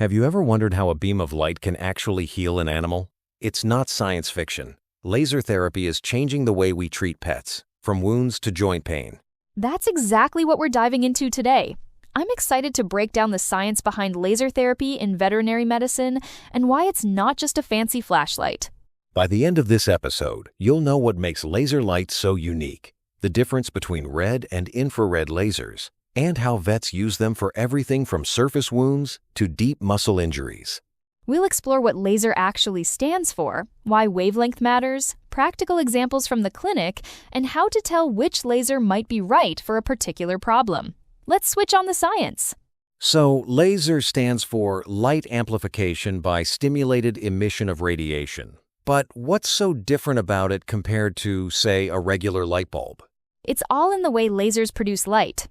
Have you ever wondered how a beam of light can actually heal an animal? It's not science fiction. Laser therapy is changing the way we treat pets, from wounds to joint pain. That's exactly what we're diving into today. I'm excited to break down the science behind laser therapy in veterinary medicine and why it's not just a fancy flashlight. By the end of this episode, you'll know what makes laser light so unique, the difference between red and infrared lasers, and how vets use them for everything from surface wounds to deep muscle injuries. We'll explore what laser actually stands for, why wavelength matters, practical examples from the clinic, and how to tell which laser might be right for a particular problem. Let's switch on the science. So, laser stands for light amplification by stimulated emission of radiation. But what's so different about it compared to, say, a regular light bulb? It's all in the way lasers produce light.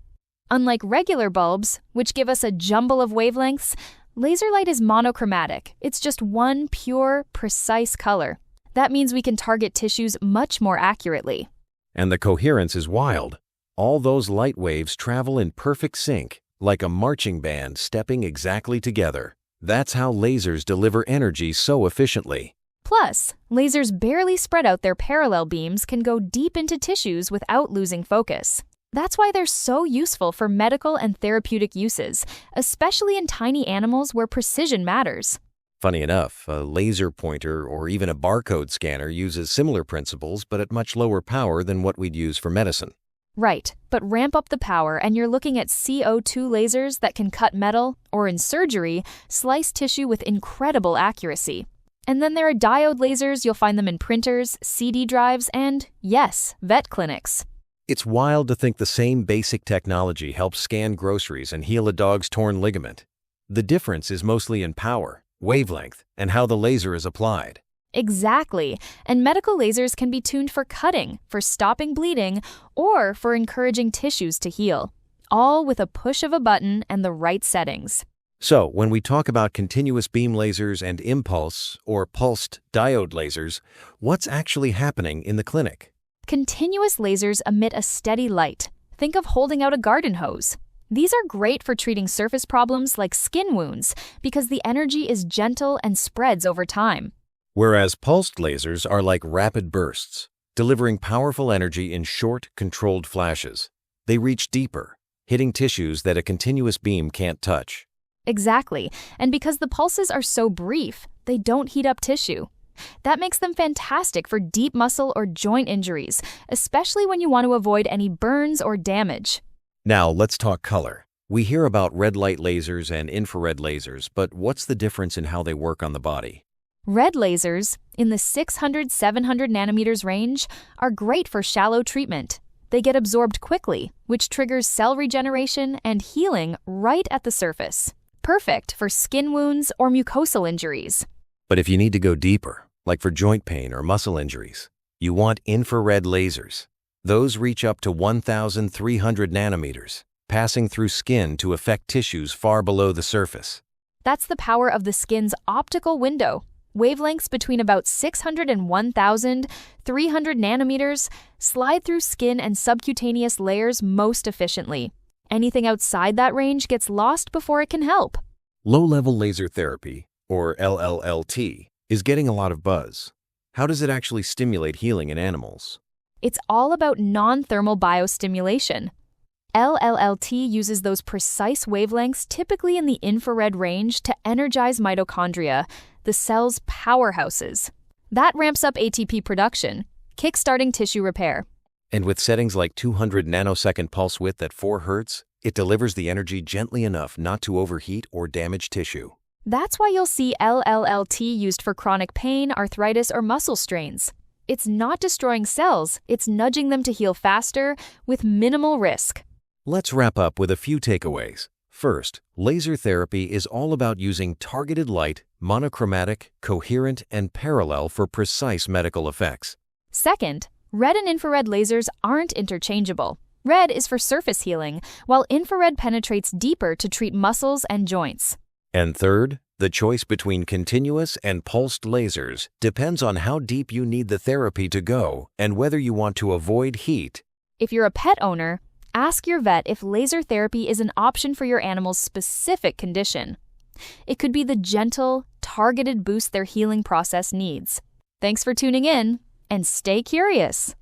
Unlike regular bulbs, which give us a jumble of wavelengths, laser light is monochromatic. It's just one pure, precise color. That means we can target tissues much more accurately. And the coherence is wild. All those light waves travel in perfect sync, like a marching band stepping exactly together. That's how lasers deliver energy so efficiently. Plus, lasers barely spread out their parallel beams can go deep into tissues without losing focus. That's why they're so useful for medical and therapeutic uses, especially in tiny animals where precision matters. Funny enough, a laser pointer or even a barcode scanner uses similar principles but at much lower power than what we'd use for medicine. Right, but ramp up the power and you're looking at CO2 lasers that can cut metal, or in surgery, slice tissue with incredible accuracy. And then there are diode lasers. You'll find them in printers, CD drives, and, yes, vet clinics. It's wild to think the same basic technology helps scan groceries and heal a dog's torn ligament. The difference is mostly in power, wavelength, and how the laser is applied. Exactly, and medical lasers can be tuned for cutting, for stopping bleeding, or for encouraging tissues to heal, all with a push of a button and the right settings. So, when we talk about continuous beam lasers and impulse or pulsed diode lasers, what's actually happening in the clinic? Continuous lasers emit a steady light. Think of holding out a garden hose. These are great for treating surface problems like skin wounds because the energy is gentle and spreads over time. Whereas pulsed lasers are like rapid bursts, delivering powerful energy in short, controlled flashes. They reach deeper, hitting tissues that a continuous beam can't touch. Exactly, and because the pulses are so brief, they don't heat up tissue. That makes them fantastic for deep muscle or joint injuries, especially when you want to avoid any burns or damage. Now, let's talk color. We hear about red light lasers and infrared lasers, but what's the difference in how they work on the body? Red lasers, in the 600-700 nanometers range, are great for shallow treatment. They get absorbed quickly, which triggers cell regeneration and healing right at the surface. Perfect for skin wounds or mucosal injuries. But if you need to go deeper, like for joint pain or muscle injuries, you want infrared lasers. Those reach up to 1,300 nanometers, passing through skin to affect tissues far below the surface. That's the power of the skin's optical window. Wavelengths between about 600 and 1,300 nanometers slide through skin and subcutaneous layers most efficiently. Anything outside that range gets lost before it can help. Low-level laser therapy, or LLLT, is getting a lot of buzz. How does it actually stimulate healing in animals? It's all about non-thermal biostimulation. LLLT uses those precise wavelengths typically in the infrared range to energize mitochondria, the cell's powerhouses. That ramps up ATP production, kickstarting tissue repair. And with settings like 200 nanosecond pulse width at 4 Hz, it delivers the energy gently enough not to overheat or damage tissue. That's why you'll see LLLT used for chronic pain, arthritis, or muscle strains. It's not destroying cells, it's nudging them to heal faster with minimal risk. Let's wrap up with a few takeaways. First, laser therapy is all about using targeted light, monochromatic, coherent, and parallel for precise medical effects. Second, red and infrared lasers aren't interchangeable. Red is for surface healing, while infrared penetrates deeper to treat muscles and joints. And third, the choice between continuous and pulsed lasers depends on how deep you need the therapy to go and whether you want to avoid heat. If you're a pet owner, ask your vet if laser therapy is an option for your animal's specific condition. it could be the gentle, targeted boost their healing process needs. Thanks for tuning in, and stay curious.